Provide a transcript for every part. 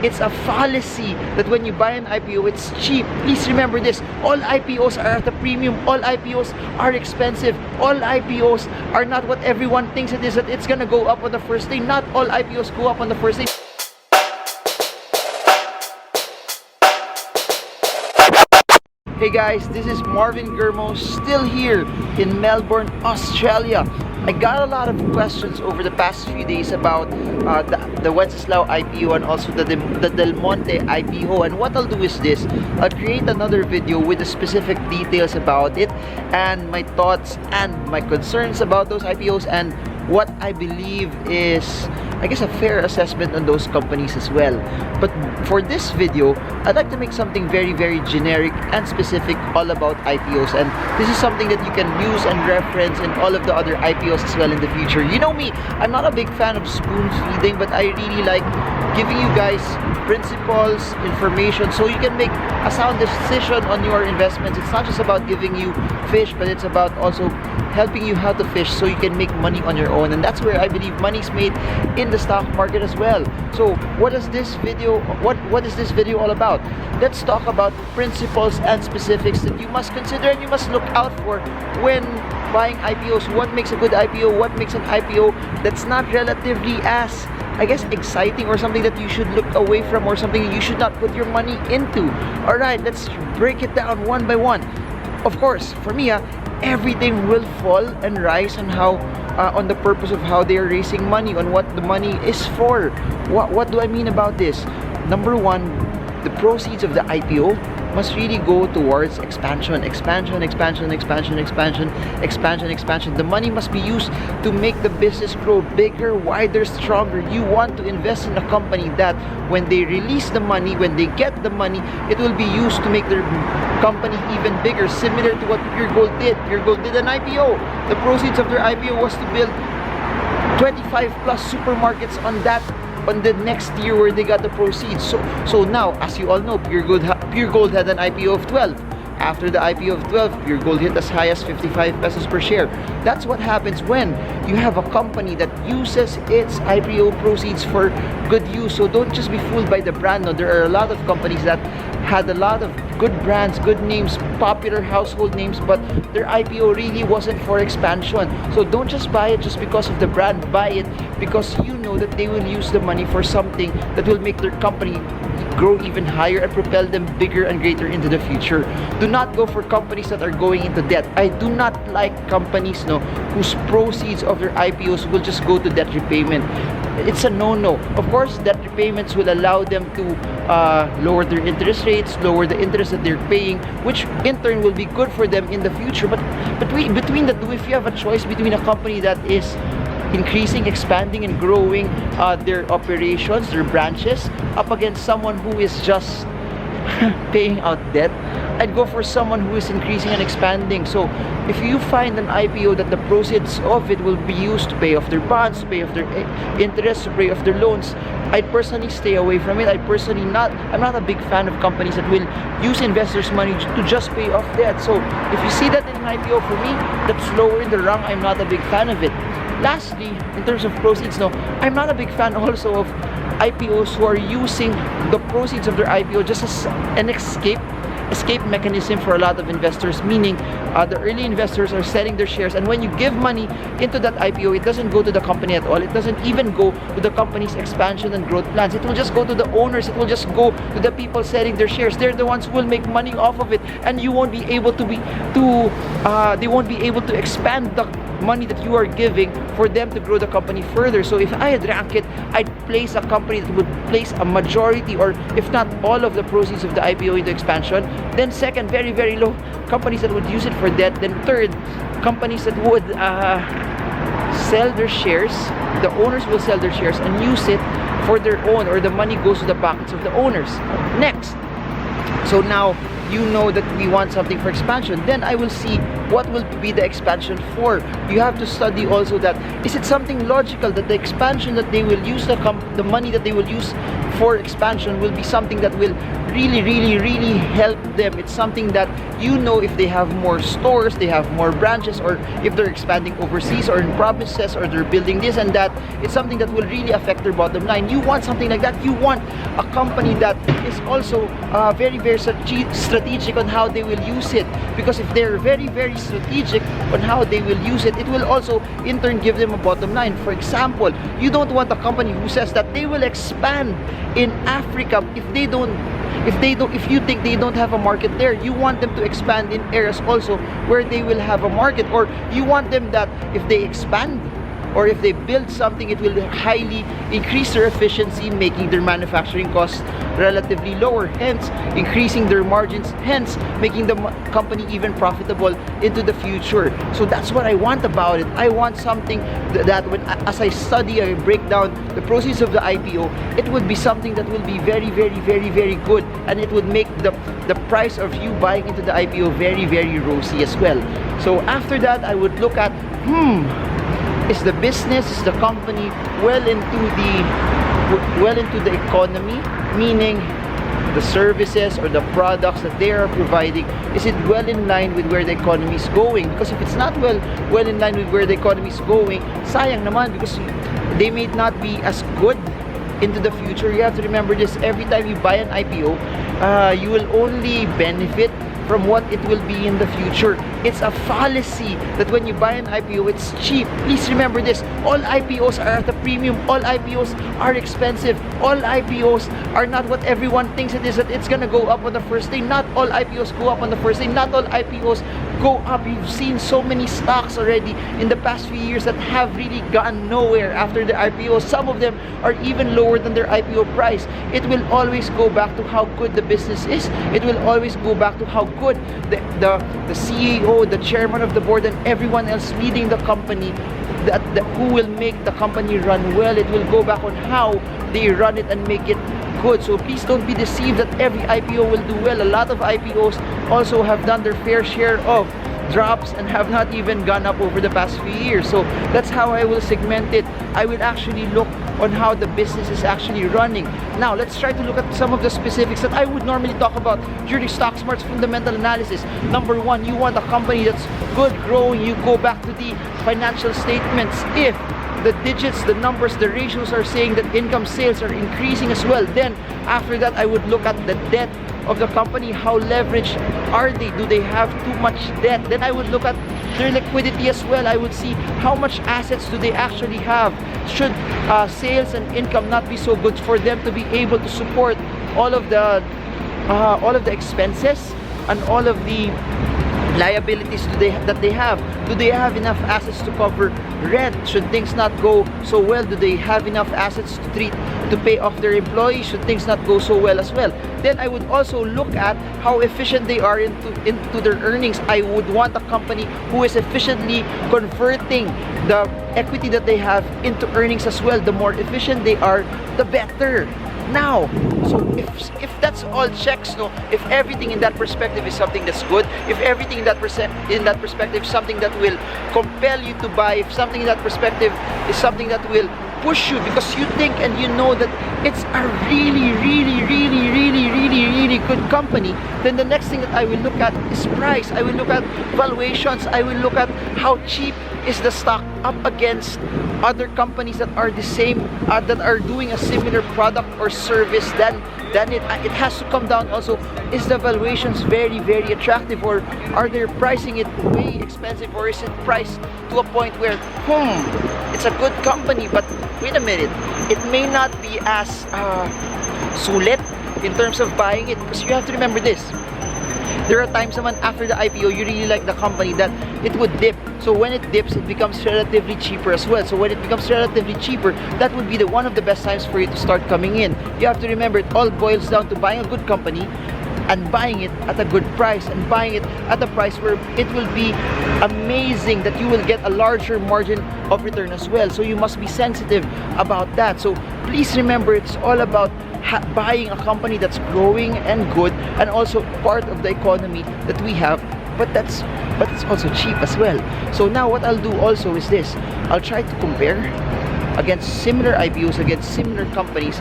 It's a fallacy that when you buy an IPO, it's cheap. Please remember this. All IPOs are at a premium. All IPOs are expensive. All IPOs are not what everyone thinks it is, that it's gonna go up on the first day. Not all IPOs go up on the first day. Hey guys, this is Marvin Germo, still here in Melbourne, Australia. I got a lot of questions over the past few days about the Wenceslao IPO and also the Del Monte IPO, and what I'll do is this: I'll create another video with the specific details about it and my thoughts and my concerns about those IPOs and what I believe is, I guess, a fair assessment on those companies as well. But for this video, I'd like to make something very generic and specific all about IPOs, and this is something that you can use and reference in all of the other IPOs as well in the future. You know me, I'm not a big fan of spoon feeding, but I really like giving you guys principles, information, so you can make a sound decision on your investments. It's not just about giving you fish, but it's about also helping you how to fish so you can make money on your own, and that's where I believe money's made in the stock market as well. So what is this video all about? Let's talk about principles and specifics that you must consider and you must look out for when buying IPOs. What makes a good IPO? What makes an IPO that's not relatively as, I guess, exciting, or something that you should look away from, or something you should not put your money into? Alright, let's break it down one by one. Of course, for me, everything will fall and rise on how on the purpose of how they are raising money, on what the money is for. What do I mean about this? Number one, the proceeds of the IPO must really go towards expansion. The money must be used to make the business grow bigger, wider, stronger. You want to invest in a company that when they release the money, when they get the money, it will be used to make their company even bigger, similar to what Pure Gold did. Pure Gold did an IPO. The proceeds of their IPO was to build 25 plus supermarkets on the next year where they got the proceeds. So now, as you all know, Pure Gold had an IPO of 12. After the IPO of 12, Pure Gold hit as high as 55 pesos per share. That's what happens when you have a company that uses its IPO proceeds for good use. So don't just be fooled by the brand. No, there are a lot of companies that had a lot of good brands, good names, popular household names, but their IPO really wasn't for expansion. So don't just buy it just because of the brand. Buy it because you know that they will use the money for something that will make their company grow even higher and propel them bigger and greater into the future. Do not go for companies that are going into debt. I do not like companies whose proceeds of their IPOs will just go to debt repayment. It's a no-no. Of course, debt repayments will allow them to lower their interest rates, lower the interest that they're paying, which in turn will be good for them in the future. But between the two, if you have a choice between a company that is increasing, expanding, and growing their operations, their branches, up against someone who is just paying out debt, I'd go for someone who is increasing and expanding. So if you find an IPO that the proceeds of it will be used to pay off their bonds, to pay off their interest, to pay off their loans, I'd personally stay away from it. I'm not a big fan of companies that will use investors' money to just pay off debt. So if you see that in an IPO, for me, that's lower in the rung. I'm not a big fan of it. Lastly, in terms of proceeds, I'm not a big fan also of IPOs who are using the proceeds of their IPO just as an escape mechanism for a lot of investors, meaning the early investors are selling their shares, and when you give money into that IPO, it doesn't go to the company at all. It doesn't even go to the company's expansion and growth plans. It will just go to the owners. It will just go to the people selling their shares. They're the ones who will make money off of it, and you won't be able they won't be able to expand the money that you are giving for them to grow the company further. So if I had ranked it, I'd place a company that would place a majority, or if not all, of the proceeds of the IPO into expansion. Then second, very low, companies that would use it for debt. Then third, companies that would sell their shares. The owners will sell their shares and use it for their own, or the money goes to the pockets of the owners. Next, so now you know that we want something for expansion. Then I will see what will be the expansion for. You have to study also that, is it something logical that the expansion that they will use, the money that they will use for expansion will be something that will really help them. It's something that, you know, if they have more stores, they have more branches, or if they're expanding overseas or in provinces, or they're building this and that, it's something that will really affect their bottom line. You want something like that. You want a company that is also very strategic on how they will use it, because if they're very strategic on how they will use it, it will also in turn give them a bottom line. For example, you don't want a company who says that they will expand in Africa if you think they don't have a market there. You want them to expand in areas also where they will have a market, or you want them that if they expand or if they build something, it will highly increase their efficiency, making their manufacturing costs relatively lower, hence increasing their margins, hence making the company even profitable into the future. So that's what I want about it. I want something that when, as I study, I break down the proceeds of the IPO, it would be something that will be very good, and it would make the price of you buying into the IPO very rosy as well. So after that, I would look at, is the business, is the company well into the economy, meaning the services or the products that they are providing, is it well in line with where the economy is going? Because if it's not well in line with where the economy is going, sayang naman, because they may not be as good into the future. You have to remember this: every time you buy an IPO, you will only benefit from what it will be in the future. It's a fallacy that when you buy an IPO, it's cheap. Please remember this: all IPOs are at a premium. All IPOs are expensive. All IPOs are not what everyone thinks it is, that it's gonna go up on the first day. Not all IPOs go up on the first day. Not all IPOs go up. You've seen so many stocks already in the past few years that have really gone nowhere after the IPO. Some of them are even lower than their IPO price. It will always go back to how good the business is. It will always go back to how good the CEO, the chairman of the board, and everyone else leading the company, who will make the company run well. It will go back on how they run it and make it good. So please don't be deceived that every IPO will do well. A lot of IPOs also have done their fair share of drops and have not even gone up over the past few years. So that's how I will segment it. I will actually look on how the business is actually running. Now let's try to look at some of the specifics that I would normally talk about during Stock Smarts fundamental analysis. Number one, you want a company that's good, growing. You go back to the financial statements. If the digits, the numbers, the ratios are saying that income, sales are increasing as well, then after that I would look at the debt of the company. How leveraged are they? Do they have too much debt? Then I would look at their liquidity as well. I would see how much assets do they actually have. Should sales and income not be so good for them to be able to support all of the expenses and all of the liabilities that they have? Do they have enough assets to cover rent? Should things not go so well, do they have enough assets to pay off their employees? Should things not go so well as well? Then I would also look at how efficient they are into their earnings. I would want a company who is efficiently converting the equity that they have into earnings as well. The more efficient they are, the better. Now, so if that's all checks, no, if everything in that perspective is something that's good, if everything in that perspective is something that will compel you to buy, if something in that perspective is something that will push you because you think and you know that it's a really good company, then the next thing that I will look at is price. I will look at valuations. I will look at how cheap is the stock up against other companies that are the same, that are doing a similar product or service. Then it has to come down also, is the valuations very attractive, or are they pricing it way expensive, or is it priced to a point where it's a good company, but wait a minute, it may not be as sulit in terms of buying it? Because you have to remember this: there are times naman after the IPO, you really like the company, that it would dip. So when it dips, it becomes relatively cheaper as well. So when it becomes relatively cheaper, that would be one of the best times for you to start coming in. You have to remember, it all boils down to buying a good company and buying it at a good price, and buying it at a price where it will be amazing, that you will get a larger margin of return as well. So you must be sensitive about that. So please remember, it's all about buying a company that's growing and good, and also part of the economy that we have, but it's also cheap as well. So now what I'll do also is this: I'll try to compare against similar IPOs, against similar companies,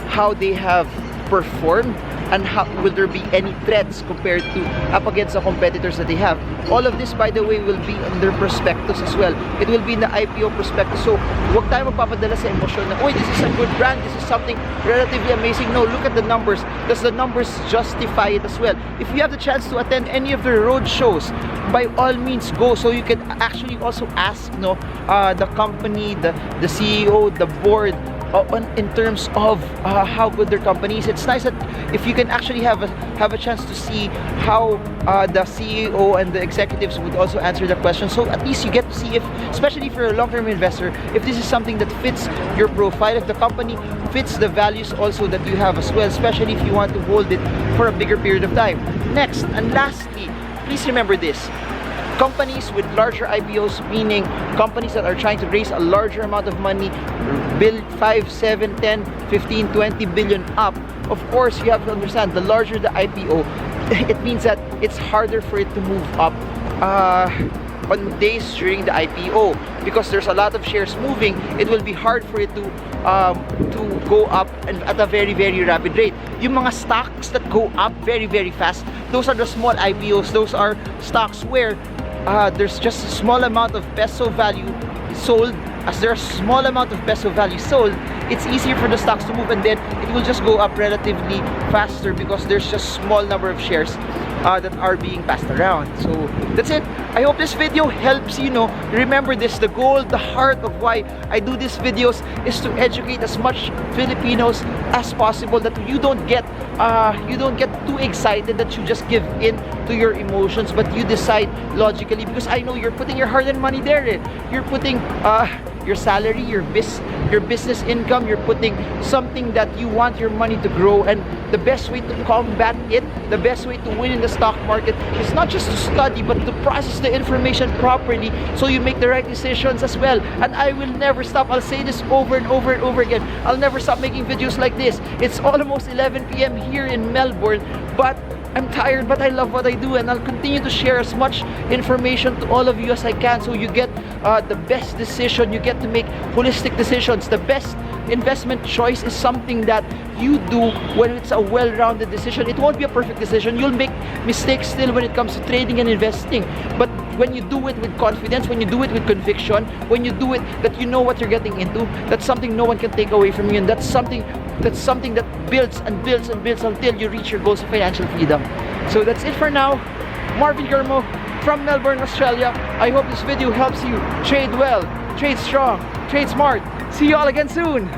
how they have performed, and how will there be any threats compared to up against the competitors that they have. All of this, by the way, will be in their prospectus as well. It will be in the IPO prospectus. So huwag tayo magpapadala sa emosyon na, "Uy, this is a good brand, this is something relatively amazing." No, look at the numbers. Does the numbers justify it as well? If you have the chance to attend any of their road shows, by all means go, so you can actually also ask the company, the CEO, the board, in terms of how good their company is. It's nice that if you can actually have a chance to see how the CEO and the executives would also answer the question. So at least you get to see if, especially if you're a long-term investor, if this is something that fits your profile, if the company fits the values also that you have as well, especially if you want to hold it for a bigger period of time. Next and lastly, please remember this. Companies with larger IPOs, meaning companies that are trying to raise a larger amount of money, build 5, 7, 10, 15, 20 billion up. Of course, you have to understand, the larger the IPO, it means that it's harder for it to move up on days during the IPO, because there's a lot of shares moving. It will be hard for it to go up and at a very, very rapid rate. Yung mga stocks that go up very, very fast, those are the small IPOs. Those are stocks where there's just a small amount of peso value sold. As there's a small amount of peso value sold, it's easier for the stocks to move, and then it will just go up relatively faster because there's just small number of shares that are being passed around. So that's it. I hope this video helps you know. Remember this, the goal, the heart of why I do these videos is to educate as much Filipinos as possible, that you don't get too excited, that you just give in to your emotions, but you decide logically, because I know you're putting your hard-earned money there. You're putting your salary, your business income, you're putting something that you want your money to grow, and the best way to combat it, the best way to win in the stock market is not just to study, but to process the information properly so you make the right decisions as well. And I will never stop. I'll say this over and over and over again. I'll never stop making videos like this. It's almost 11 p.m. here in Melbourne, but I'm tired, but I love what I do, and I'll continue to share as much information to all of you as I can, so you get the best decision. You get to make holistic decisions. The best investment choice is something that you do when it's a well-rounded decision. It won't be a perfect decision. You'll make mistakes still when it comes to trading and investing, but when you do it with confidence, when you do it with conviction, when you do it that you know what you're getting into, that's something no one can take away from you, and that's something that builds and builds and builds until you reach your goals of financial freedom. So that's it for now. Marvin Germo from Melbourne, Australia. I hope this video helps you trade well, trade strong, trade smart. See you all again soon.